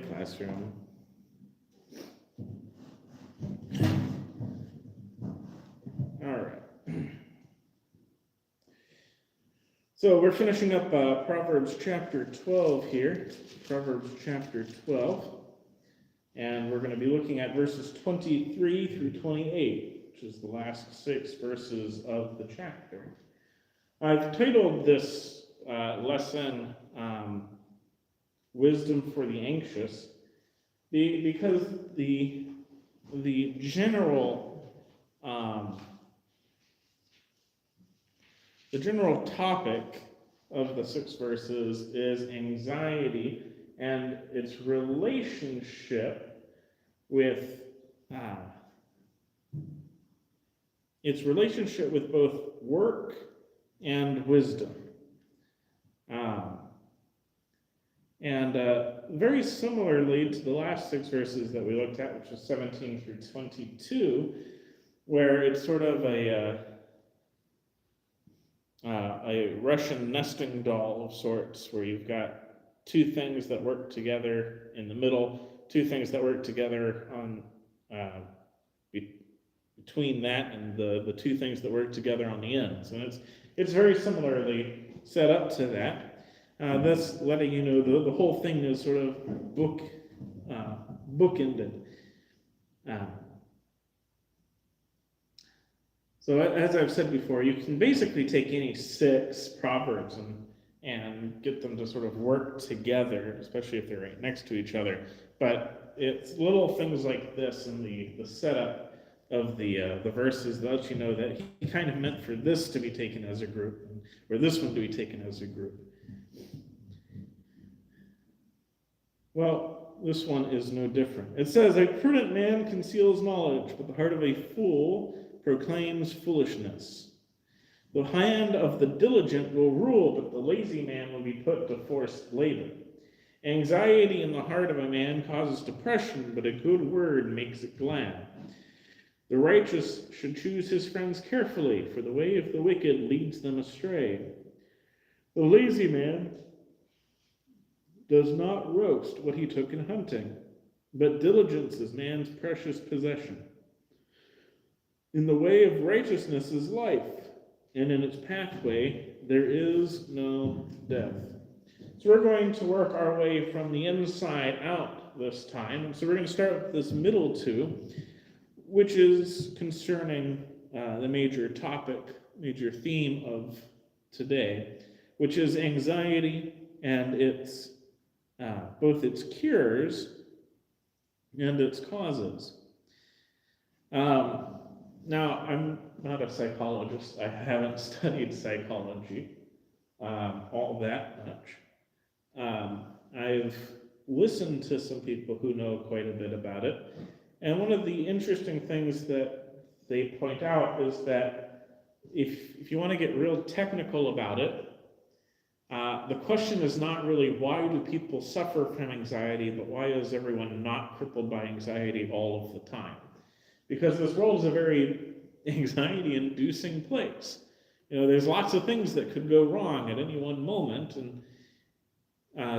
classroom. All right. So we're finishing up Proverbs chapter 12 here. Proverbs chapter 12. And we're going to be looking at verses 23 through 28, which is the last 6 verses of the chapter. I've titled this lesson Wisdom for the Anxious, because the general topic of the 6 verses is anxiety and its relationship with both work and wisdom. And very similarly to the last 6 verses that we looked at, which was 17 through 22, where it's sort of a Russian nesting doll of sorts, where you've got 2 things that work together in the middle, 2 things that work together on between that and the 2 things that work together on the ends. And it's very similarly set up to that. That's letting you know the whole thing is sort of bookended. So as I've said before, you can basically take any 6 proverbs and get them to sort of work together, especially if they're right next to each other. But it's little things like this in the setup of the verses that let you know that he kind of meant for this to be taken as a group, or this one to be taken as a group. Well, this one is no different. It says, "A prudent man conceals knowledge, but the heart of a fool proclaims foolishness. The hand of the diligent will rule, but the lazy man will be put to forced labor. Anxiety in the heart of a man causes depression, but a good word makes it glad. The righteous should choose his friends carefully, for the way of the wicked leads them astray. The lazy man does not roast what he took in hunting, but diligence is man's precious possession. In the way of righteousness is life, and in its pathway there is no death." So we're going to work our way from the inside out this time. So we're going to start with this middle 2, which is concerning the major theme of today, which is anxiety and its both its cures and its causes. Now, I'm not a psychologist. I haven't studied psychology all that much. I've listened to some people who know quite a bit about it. And one of the interesting things that they point out is that if you want to get real technical about it, the question is not really why do people suffer from anxiety, but why is everyone not crippled by anxiety all of the time? Because this world is a very anxiety-inducing place. There's lots of things that could go wrong at any one moment, and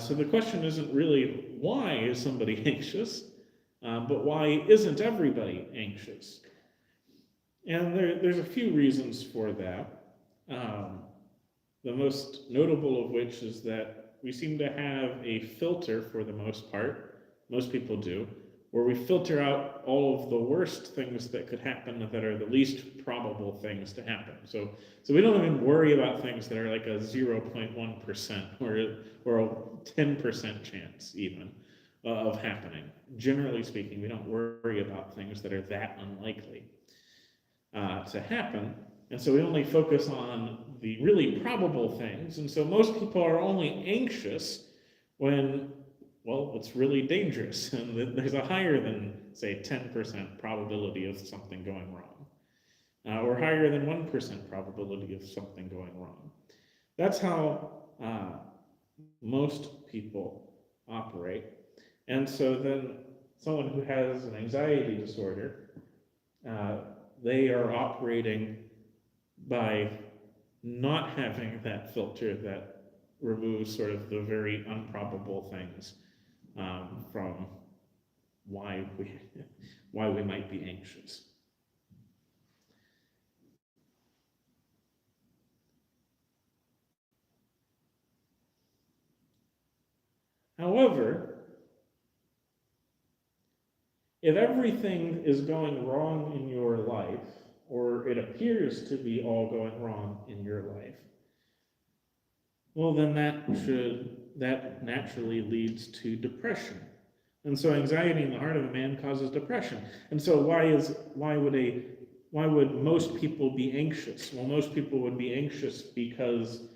so the question isn't really why is somebody anxious, but why isn't everybody anxious? And there's a few reasons for that. The most notable of which is that we seem to have a filter for the most part, most people do, where we filter out all of the worst things that could happen that are the least probable things to happen. So we don't even worry about things that are like a 0.1% or a 10% chance even of happening. Generally speaking, we don't worry about things that are that unlikely to happen. And so we only focus on the really probable things. And so most people are only anxious when, well, it's really dangerous. And there's a higher than, say, 10% probability of something going wrong. Or higher than 1% probability of something going wrong. That's how most people operate. And so then someone who has an anxiety disorder, they are operating by not having that filter that removes sort of the very improbable things from why we might be anxious. However, if everything is going wrong in your life, or it appears to be all going wrong in your life, well, then that naturally leads to depression. And so anxiety in the heart of a man causes depression. And so why would most people be anxious? Well, most people would be anxious because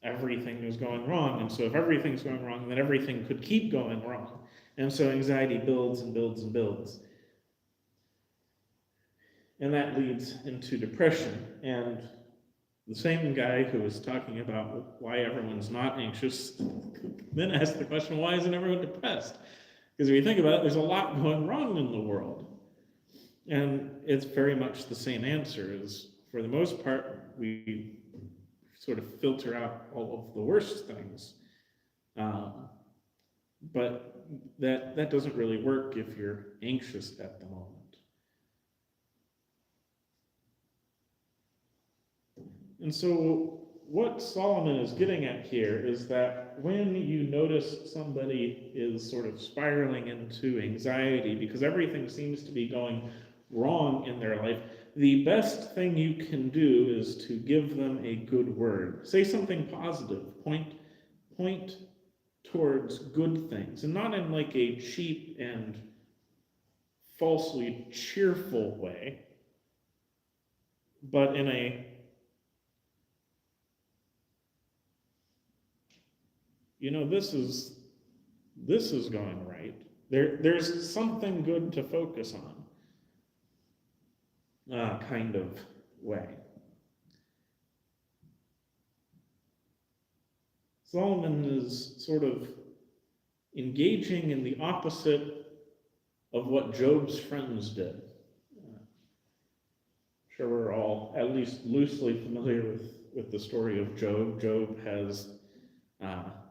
everything is going wrong. And so if everything's going wrong, then everything could keep going wrong. And so anxiety builds and builds and builds. And that leads into depression. And the same guy who was talking about why everyone's not anxious then asked the question, why isn't everyone depressed? Because if you think about it, there's a lot going wrong in the world. And it's very much the same answer. Is for the most part, we sort of filter out all of the worst things. But that doesn't really work if you're anxious at the moment. And so what Solomon is getting at here is that when you notice somebody is sort of spiraling into anxiety because everything seems to be going wrong in their life, the best thing you can do is to give them a good word. Say something positive. Point towards good things, and not in like a cheap and falsely cheerful way, but in a this is going right. There's something good to focus on, kind of way. Solomon is sort of engaging in the opposite of what Job's friends did. Sure, we're all at least loosely familiar with the story of Job. Job has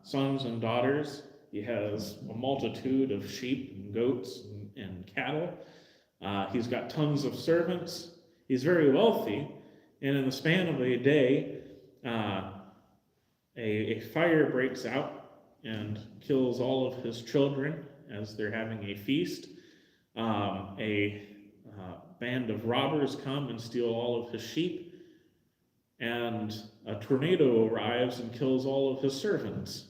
sons and daughters. He has a multitude of sheep and goats and cattle. He's got tons of servants. He's very wealthy. And in the span of a day, a fire breaks out and kills all of his children as they're having a feast. A band of robbers come and steal all of his sheep. And a tornado arrives and kills all of his servants.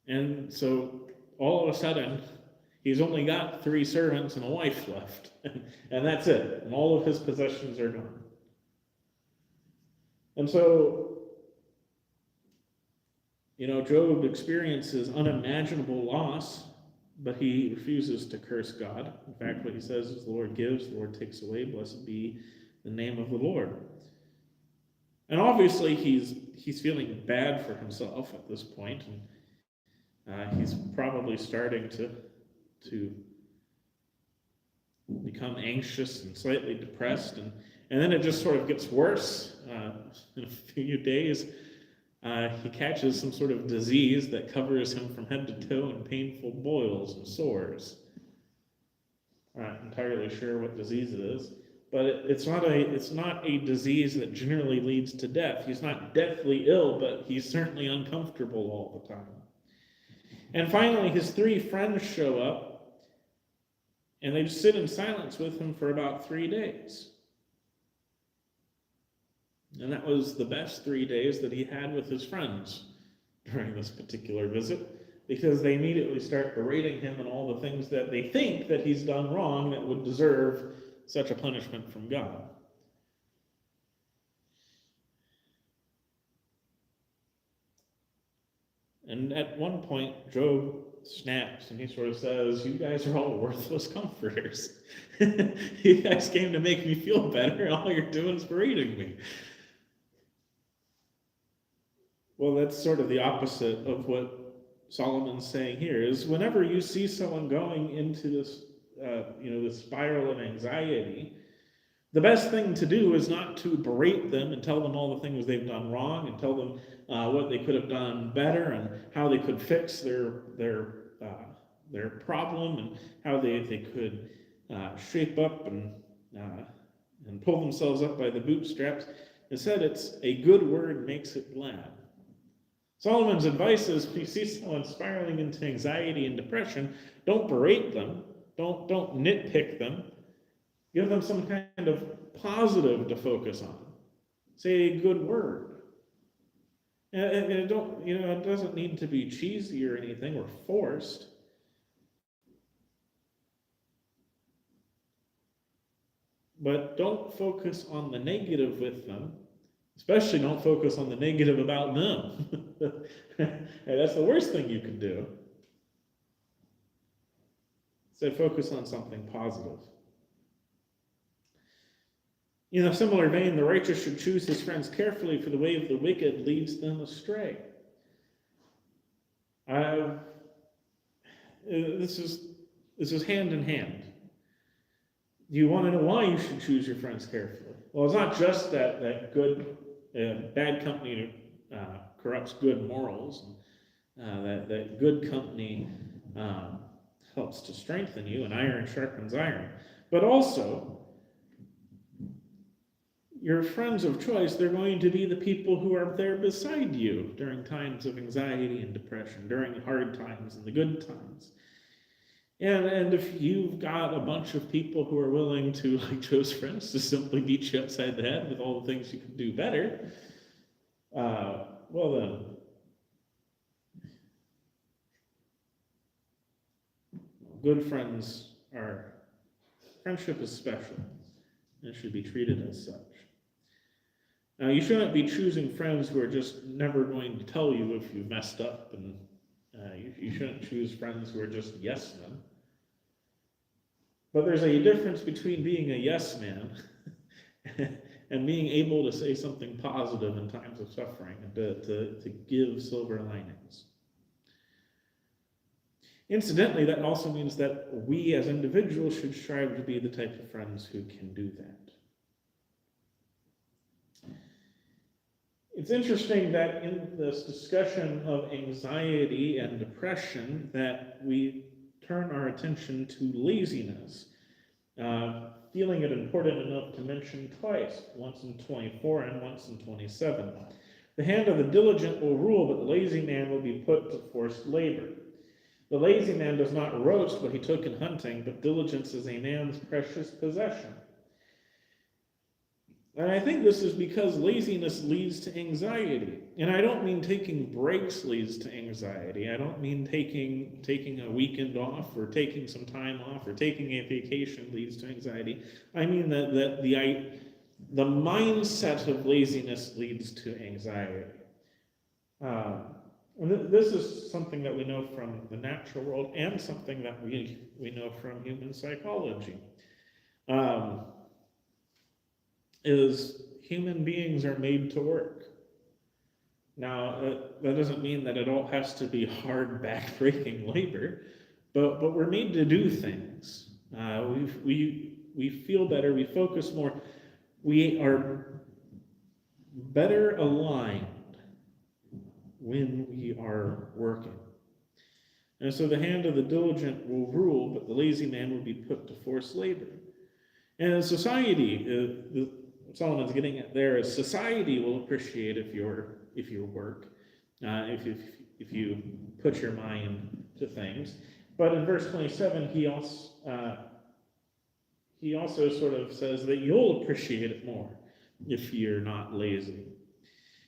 And so all of a sudden, he's only got 3 servants and a wife left. And that's it. And all of his possessions are gone. And so, Job experiences unimaginable loss, but he refuses to curse God. In fact, what he says is, the Lord gives, the Lord takes away, blessed be the name of the Lord. And obviously he's feeling bad for himself at this point, and he's probably starting to become anxious and slightly depressed, and then it just sort of gets worse. In a few days, he catches some sort of disease that covers him from head to toe in painful boils and sores. I'm not entirely sure what disease it is, but it's not a disease that generally leads to death. He's not deathly ill, but he's certainly uncomfortable all the time. And finally, his 3 friends show up, and they just sit in silence with him for about 3 days. And that was the best 3 days that he had with his friends during this particular visit, because they immediately start berating him and all the things that they think that he's done wrong that would deserve such a punishment from God. And at one point, Job snaps and he sort of says, "You guys are all worthless comforters. You guys came to make me feel better, and all you're doing is berating me." Well, that's sort of the opposite of what Solomon's saying here, is whenever you see someone going into this, this spiral of anxiety, the best thing to do is not to berate them and tell them all the things they've done wrong and tell them what they could have done better and how they could fix their problem and how they could shape up and pull themselves up by the bootstraps. Instead, it's a good word makes it glad. Solomon's advice is, if you see someone spiraling into anxiety and depression, don't berate them, don't nitpick them. Give them some kind of positive to focus on. Say a good word. And it it doesn't need to be cheesy or anything or forced. But don't focus on the negative with them. Especially don't focus on the negative about them. That's the worst thing you can do. So focus on something positive. In a similar vein, the righteous should choose his friends carefully, for the way of the wicked leads them astray. This is hand in hand. Do you want to know why you should choose your friends carefully? Well, it's not just that bad company corrupts good morals, and that good company helps to strengthen you, and iron sharpens iron, but also your friends of choice, they're going to be the people who are there beside you during times of anxiety and depression, during hard times and the good times. And if you've got a bunch of people who are willing to, like Joe's friends, to simply beat you upside the head with all the things you can do better, well then, friendship is special and should be treated as such. Now, you shouldn't be choosing friends who are just never going to tell you if you've messed up, and you shouldn't choose friends who are just yes men. But there's a difference between being a yes man and being able to say something positive in times of suffering and to give silver linings. Incidentally, that also means that we as individuals should strive to be the type of friends who can do that. It's interesting that in this discussion of anxiety and depression that we turn our attention to laziness, feeling it important enough to mention twice, once in 24 and once in 27. The hand of the diligent will rule, but the lazy man will be put to forced labor. The lazy man does not roast what he took in hunting, but diligence is a man's precious possession. And I think this is because laziness leads to anxiety. And I don't mean taking breaks leads to anxiety. I don't mean taking a weekend off or taking some time off or taking a vacation leads to anxiety. I mean that the mindset of laziness leads to anxiety. And this is something that we know from the natural world and something that we know from human psychology. Is human beings are made to work. Now, that doesn't mean that it all has to be hard, back-breaking labor, but we're made to do things. We feel better, we focus more, we are better aligned when we are working. And so the hand of the diligent will rule, but the lazy man will be put to forced labor. And in society, Solomon's getting at there is society will appreciate if your work, if you put your mind to things. But in verse 27, he also sort of says that you'll appreciate it more if you're not lazy.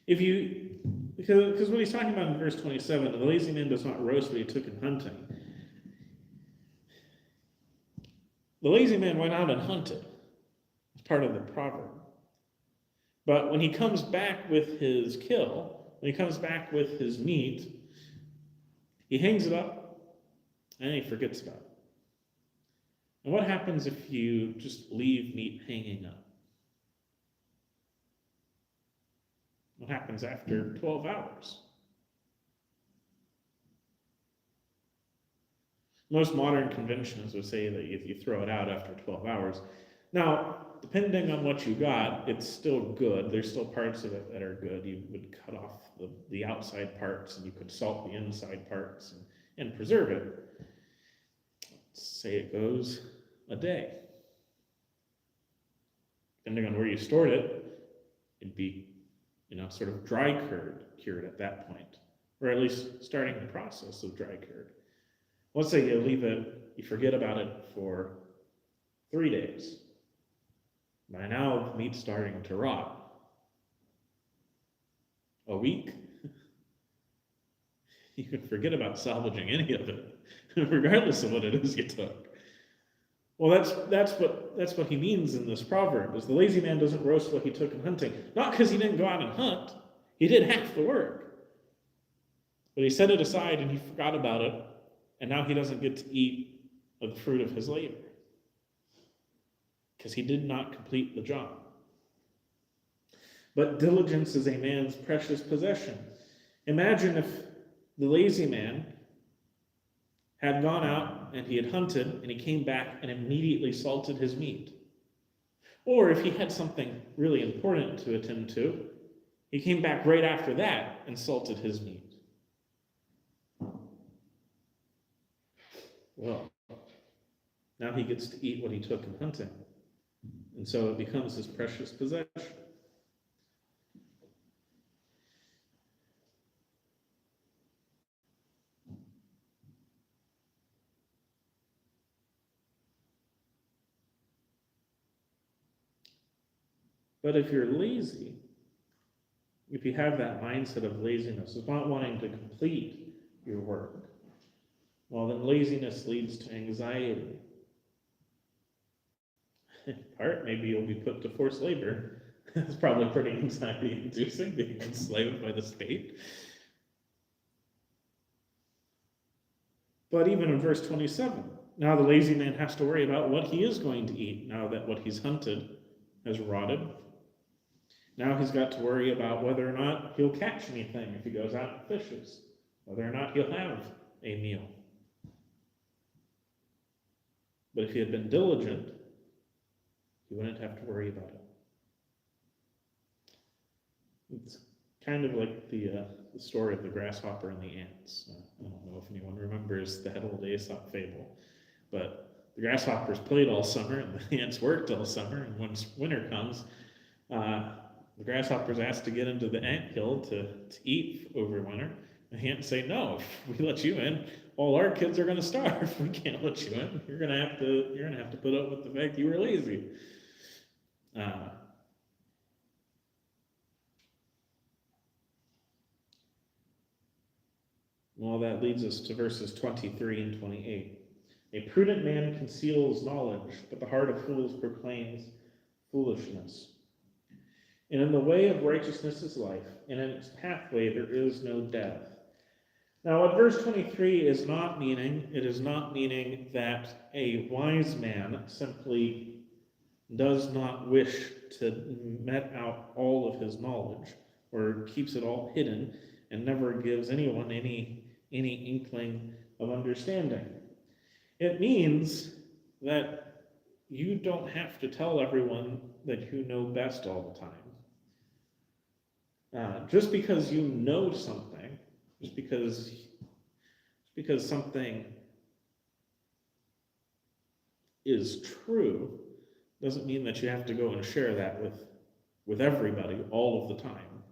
Because what he's talking about in verse 27, the lazy man does not roast what he took in hunting. The lazy man went out and hunted. It's part of the proverb. But when he comes back with his kill, when he comes back with his meat, he hangs it up and he forgets about it. And what happens if you just leave meat hanging up? What happens after 12 hours? Most modern conventions would say that if you throw it out after 12 hours, Now, depending on what you got, it's still good. There's still parts of it that are good. You would cut off the outside parts and you could salt the inside parts and preserve it. Say it goes a day. Depending on where you stored it, it'd be, sort of dry cured at that point, or at least starting the process of dry cured. Let's say you leave it, you forget about it for 3 days. By now, the meat's starting to rot. A week? You can forget about salvaging any of it, regardless of what it is you took. Well, that's what he means in this proverb, is the lazy man doesn't roast what he took in hunting. Not because he didn't go out and hunt. He did half the work. But he set it aside and he forgot about it, and now he doesn't get to eat of the fruit of his labor. Because he did not complete the job. But diligence is a man's precious possession. Imagine if the lazy man had gone out and he had hunted and he came back and immediately salted his meat. Or if he had something really important to attend to, he came back right after that and salted his meat. Well, now he gets to eat what he took in hunting. And so it becomes his precious possession. But if you're lazy, if you have that mindset of laziness, of not wanting to complete your work, well, then laziness leads to anxiety. In part, maybe you'll be put to forced labor. It's probably pretty anxiety-inducing, being enslaved by the state. But even in verse 27, now the lazy man has to worry about what he is going to eat, now that what he's hunted has rotted. Now he's got to worry about whether or not he'll catch anything if he goes out and fishes, whether or not he'll have a meal. But if he had been diligent, he wouldn't have to worry about it. It's kind of like the story of the grasshopper and the ants. I don't know if anyone remembers that old Aesop fable, but the grasshoppers played all summer and the ants worked all summer, and when winter comes, the grasshoppers asked to get into the anthill to eat over winter. The ants say, no, if we let you in, all our kids are going to starve. We can't let you in. You're going to have to put up with the fact you were lazy. Well, that leads us to verses 23 and 28. A prudent man conceals knowledge, but the heart of fools proclaims foolishness. And in the way of righteousness is life, and in its pathway there is no death. Now, what verse 23 is not meaning, it is not meaning that a wise man simply does not wish to met out all of his knowledge, or keeps it all hidden, and never gives anyone any inkling of understanding. It means that you don't have to tell everyone that you know best all the time. Just because you know something, just because something is true, doesn't mean that you have to go and share that with everybody all of the time.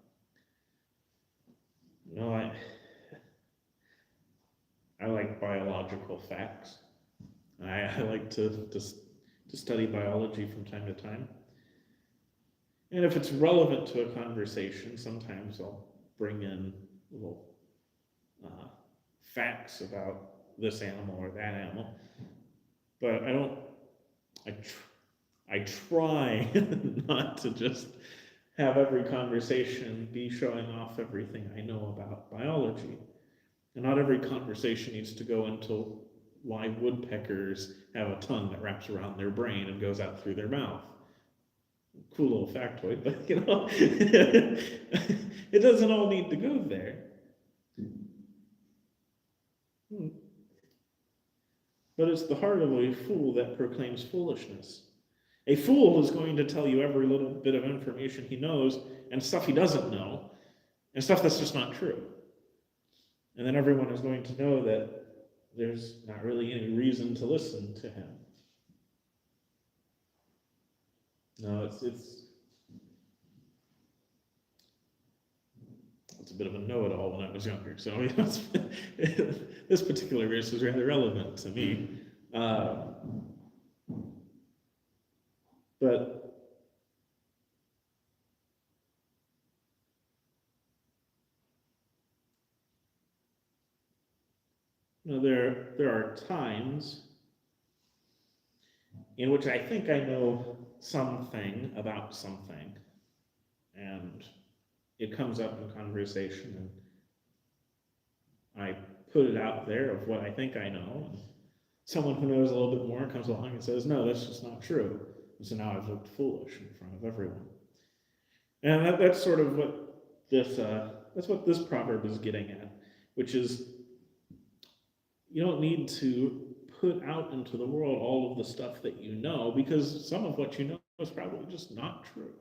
I like biological facts. I like to study biology from time to time. And if it's relevant to a conversation, sometimes I'll bring in little facts about this animal or that animal. But I try not to just have every conversation be showing off everything I know about biology. And not every conversation needs to go into why woodpeckers have a tongue that wraps around their brain and goes out through their mouth. Cool little factoid, but it doesn't all need to go there. But it's the heart of a fool that proclaims foolishness. A fool is going to tell you every little bit of information he knows and stuff he doesn't know and stuff that's just not true. And then everyone is going to know that there's not really any reason to listen to him. No, it's a bit of a know-it-all when I was younger, so this particular verse is rather relevant to me. But there are times in which I think I know something about something, and it comes up in conversation, and I put it out there of what I think I know, and someone who knows a little bit more comes along and says, no, that's just not true. And so now I've looked foolish in front of everyone. And that's sort of what this proverb is getting at, which is you don't need to put out into the world all of the stuff that you know, because some of what you know is probably just not true.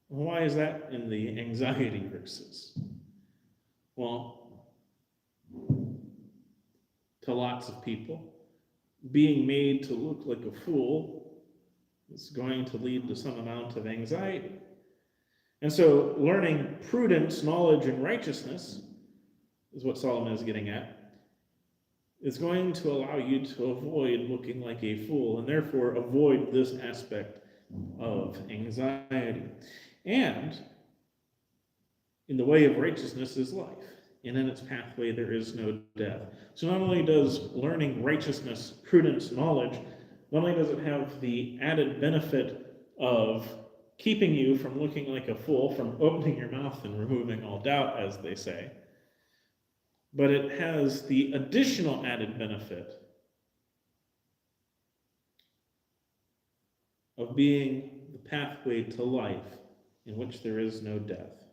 Why is that in the anxiety verses? Well, to lots of people, being made to look like a fool is going to lead to some amount of anxiety. And so learning prudence, knowledge, and righteousness is what Solomon is getting at. It's going to allow you to avoid looking like a fool, and therefore avoid this aspect of anxiety. And in the way of righteousness is life, and in its pathway there is no death. So not only does learning righteousness, prudence, knowledge, not only does it have the added benefit of keeping you from looking like a fool, from opening your mouth and removing all doubt, as they say, but it has the additional added benefit of being the pathway to life in which there is no death.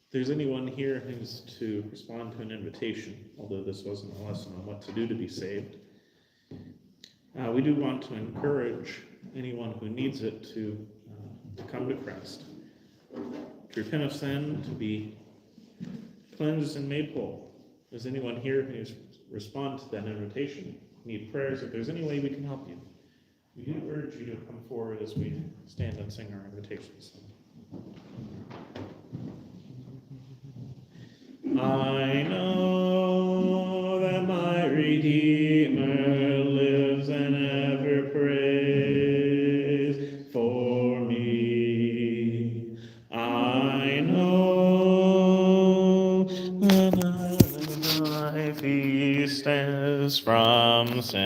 If there's anyone here who's to respond to an invitation, although this wasn't a lesson on what to do to be saved, we do want to encourage anyone who needs it to come to Christ, to repent of sin, to be cleansed and made whole. If there's anyone here who's respond to that invitation, need prayers, if there's any way we can help you, we do urge you to come forward as we stand and sing our invitations. I know that my Redeemer lives and ever prays for me. I know that my life he stands from sin.